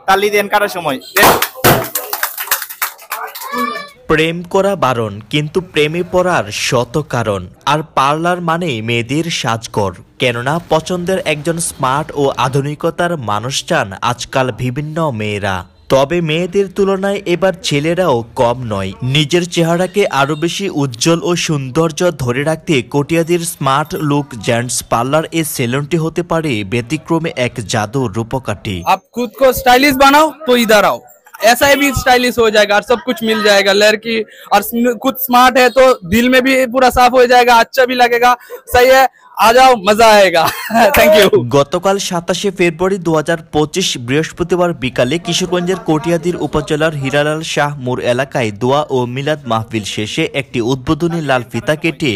তালি দেন কাটার সময়। প্রেম করা বারণ, কিন্তু প্রেমে পড়ার শত কারণ। আর পার্লার মানেই মেয়েদের সাজঘর, কেননা পছন্দের একজন স্মার্ট ও আধুনিকতার মানুষ চান আজকাল বিভিন্ন মেয়েরা। তবে মেয়েদের তুলনায় এবার ছেলেরাও কম নয়। নিজের চেহারাকে আরো বেশি উজ্জ্বল ও সৌন্দর্য ধরে রাখতে কটিয়াদির স্মার্ট লুক জেন্টস পার্লার এই সেলুনটি হতে পারে ব্যতিক্রমে এক জাদুর রূপকাঠি। आप खुद को स्टाइलिश बनाओ तो इधर आओ, ऐसा भी स्टाइलिश हो जाएगा और सब कुछ मिल जाएगा। लड़की और खुद स्मार्ट है तो दिल में भी पूरा साफ हो जाएगा, अच्छा भी लगेगा। सही है, आ जाओ, मजा आएगा। Thank you. গতকাল 27শে ফেব্রুয়ারি 2025 বৃহস্পতিবার বিকালে কিশোরগঞ্জের কটিয়াদির উপজেলার হিরালাল শাহ মোড় এলাকায় দোয়া ও মিলাদ মাহফিল শেষে একটি উদ্বোধনী লাল ফিতা কেটে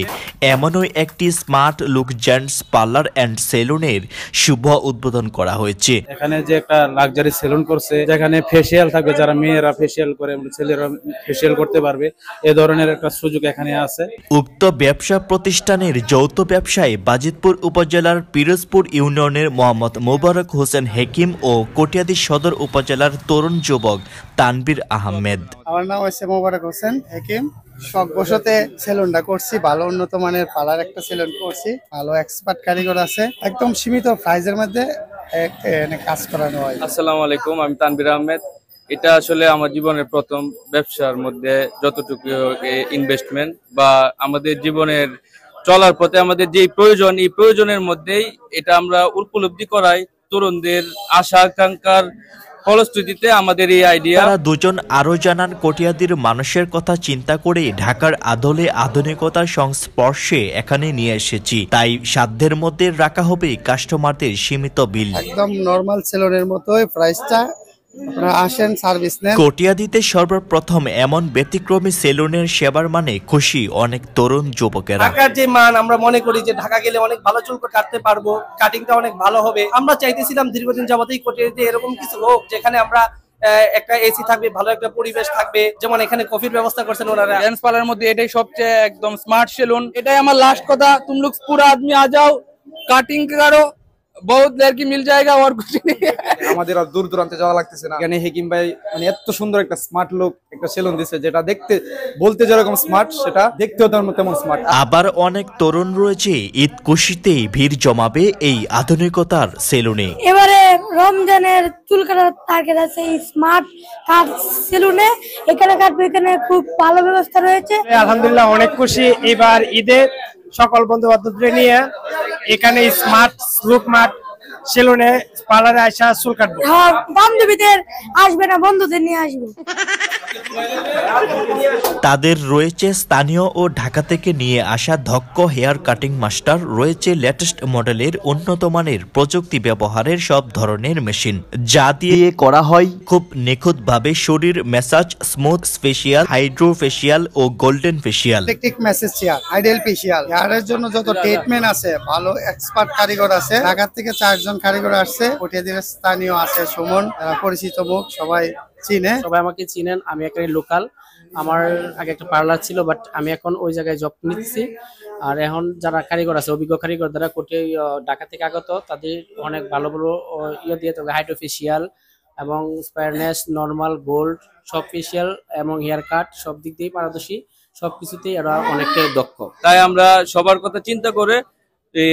এমনই একটি smart look gents parlour and সেলুনের শুভ উদ্বোধন করা হয়েছে। এখানে যে একটা লাক্সারি সেলুন করছে, যেখানে ফেসিয়াল থাকবে, যারা মেয়েরা ফেসিয়াল করে ছেলেরা ফেসিয়াল করতে পারবে, এ ধরনের একটা সুযোগ এখানে আছে। উক্ত ব্যবসা প্রতিষ্ঠানের যৌথ ব্যবসায়ী বাজিতপুর উপজেলার পিরোজপুর ইউনিয়নের মোহাম্মদ মোবারক হোসেন হেকিম ও কটিয়াদি সদর উপজেলার তরুণ যুবক তানবীর আহমেদ। আমার নাম হচ্ছে মোবারক হোসেন হেকিম। শখ বসতে সেলুনটা করছি, ভালো উন্নত মানের পার্লার একটা সেলুন করছি, ভালো এক্সপার্ট কারিগর আছে, একদম সীমিত প্রাইজের মধ্যে কাজ করানো হয়। আসসালামু আলাইকুম, আমি তানবীর আহমেদ। এটা আসলে আমার জীবনের প্রথম ব্যবসার মধ্যে যতটুকু ইনভেস্টমেন্ট বা আমাদের জীবনের চলার পথে আমাদের যে প্রয়োজন, এই প্রয়োজনের মধ্যেই এটা আমরা উপলব্ধি করাই তরুণদের আশা আকাঙ্ক্ষার ফলশ্রুতিতে আমাদের এই আইডিয়া। তারা দুজন আরো জানান, কটিয়াদির মানুষের কথা চিন্তা করে ঢাকার আদলে আধুনিকতার সংস্পর্শে এখানে নিয়ে এসেছি, তাই সাধ্যের মধ্যে রাখা হবে কাস্টমারদের সীমিত বিল। একদম নরমাল সেলুনের মতোই প্রাইসটা, আপনারা আসেন, সার্ভিস নেন। কটিয়াদিতে সর্বপ্রথম এমন ব্যতিক্রমী সেলুনের সেবার মানে খুশি অনেক তরুণ যুবকেরা। ঢাকার যে মান আমরা মনে করি যে ঢাকা গেলে অনেক ভালো চুল কাটতে পারবো, কাটিংটা অনেক ভালো হবে। আমরা চাইতেছিলাম দীর্ঘদিন যাবতই কটিয়াদিতে এরকম কিছু হোক যেখানে আমরা একটা এসি থাকবে, ভালো একটা পরিবেশ থাকবে, যেমন এখানে কফির ব্যবস্থা করছেন ওনারা। জেন্টস পার্লারের মধ্যে এটাই সবচেয়ে একদম স্মার্ট সেলুন। এটাই আমার লাস্ট কথা, तुम लोग पूरा आदमी आ जाओ, কাটিং करो, বহুত লড়কি মিল जाएगा और कुछ नहीं। আমাদের আর দূর দূরান্তে যাওয়া লাগতেছে না। এখানে হেকিম ভাই মানে এত সুন্দর একটা স্মার্ট লুক একটা সেলুন দিচ্ছে, যেটা দেখতে বলতে যেরকম স্মার্ট, সেটা দেখতেও তেমন স্মার্ট। আবার অনেক তরুণ রয়েছে ঈদ খুশিতেই ভিড় জমাবে এই আধুনিকতার সেলুনে। এবারে রমজানের চুল কাটার টার্গেট আছে এই স্মার্ট কাট সেলুনে, এখানে কাটবে, এখানে খুব ভালো ব্যবস্থা রয়েছে। আলহামদুলিল্লাহ অনেক খুশি, এবার ঈদে সকল বন্ধু বান্ধবদের নিয়ে এখানে স্মার্ট লুক মার্ট সেলুনে পার্লারে আসা চুল কাটবো। বান্ধবীদের আসবে না, বন্ধুদের নিয়ে আসবো। তাদের রয়েছে স্থানীয় ও ঢাকা থেকে নিয়ে আসা দক্ষ হেয়ার কাটিং মাস্টার, রয়েছে লেটেস্ট মডেলের উন্নত মানের প্রযুক্তি ব্যবহারের সব ধরনের মেশিন, যা দিয়ে করা হয় খুব নিখুঁতভাবে শরীর massage, smooth facial, hydro facial ও golden facial. Technique massage chair, ideal facial, হেয়ারের জন্য যত ট্রিটমেন্ট আছে, ভালো এক্সপার্ট কারিগর আছে। ঢাকা থেকে 4 জন কারিগর আসছে, কটিয়াদির স্থানীয় আছে সুমন, পরিচিত মুখ, সবাই চিনে, সবাই আমাকে চিনেন। আমি এখানে লোকাল, আমার আগে একটা পার্লার ছিল, বাট আমি এখন ওই জায়গায় জব নিচ্ছি। আর এখন যারা কারিগর আছে, অভিজ্ঞ কারিগর যারা ঢাকা থেকে আগত, তাদের অনেক ভালো ভালো ইয়ে দিয়ে তবে হাইড্রো ফেসিয়াল এবং স্পায়ারনেস, নর্মাল, গোল্ড সব ফেসিয়াল এবং হেয়ার কাট সব দিক দিয়েই পারদর্শী, সবকিছুতেই এরা অনেকটাই দক্ষ। তাই আমরা সবার কথা চিন্তা করে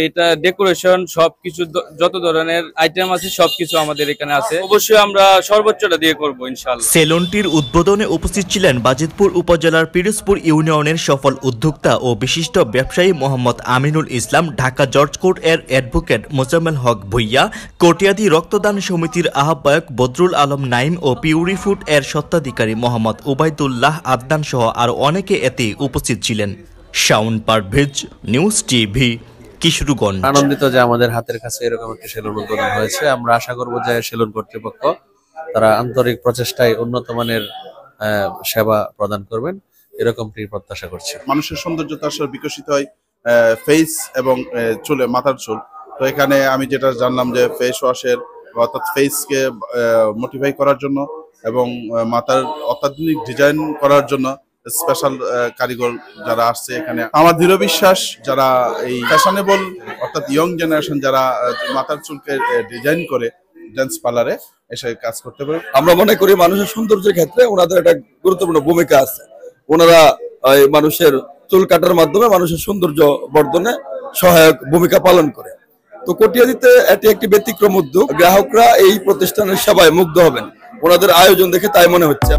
এটা ডেকোরেশন সবকিছু যত ধরনের আইটেম আছে সবকিছু আমাদের এখানে আছে, অবশ্যই আমরা সর্বোচ্চটা দিয়ে করব ইনশাআল্লাহ। সেলুনটির উদ্বোধনে উপস্থিত ছিলেন বাজিতপুর উপজেলার পিরোজপুর ইউনিয়নের সফল উদ্যোক্তা ও বিশিষ্ট ব্যবসায়ী মোহাম্মদ আমিনুল ইসলাম, ঢাকা জর্জ কোর্ট এর অ্যাডভোকেট মোজাম্মেল হক ভুইয়া, কটিয়াদি রক্তদান সমিতির আহ্বায়ক বদরুল আলম নাইম ও পিউরি ফুড এর স্বত্বাধিকারী মোহাম্মদ উবাইদুল্লাহ আদনান সহ আরো অনেকে এতে উপস্থিত ছিলেন। Shaon Parvez, news TV, Kishoreganj. আনন্দিত যে আমাদের হাতের কাছে এরকম একটি সেলুন উদ্বোধন হয়েছে। আমরা আশা করব যে সেলুন কর্তৃপক্ষ তারা আন্তরিক প্রচেষ্টায় উন্নত মানের সেবা প্রদান করবেন, এরকমটি প্রত্যাশা করছি। মানুষের সৌন্দর্যতা আসলে বিকশিত হয় ফেস এবং চুলে, মাথার চুল। তো এখানে আমি যেটা জানলাম যে ফেস ওয়াশের অর্থাৎ ফেসকে মোটিফাই করার জন্য এবং মাথার অত্যাধুনিক ডিজাইন করার জন্য স্পেশাল কারিগর যারা আসছে এখানে। আমার দৃঢ় বিশ্বাস যারা এই ফ্যাশনেবল অর্থাৎ ইয়ং জেনারেশন যারা মাথার চুলকে ডিজাইন করে জেন্টস পার্লারে, এসে কাজ করতে পারে। আমরা মনে করি মানুষের সৌন্দর্যের ক্ষেত্রে ওনাদের একটা গুরুত্বপূর্ণ ভূমিকা আছে। ওনারা মানুষের চুল কাটার মাধ্যমে মানুষের সৌন্দর্য বর্ধনে সহায়ক ভূমিকা পালন করে। তো কটিয়াদীতে এটি একটি ব্যতিক্রম উদ্যোগ। গ্রাহকরা এই প্রতিষ্ঠানের সেবায় মুগ্ধ হবেন, ওনাদের আয়োজন দেখে তাই মনে হচ্ছে।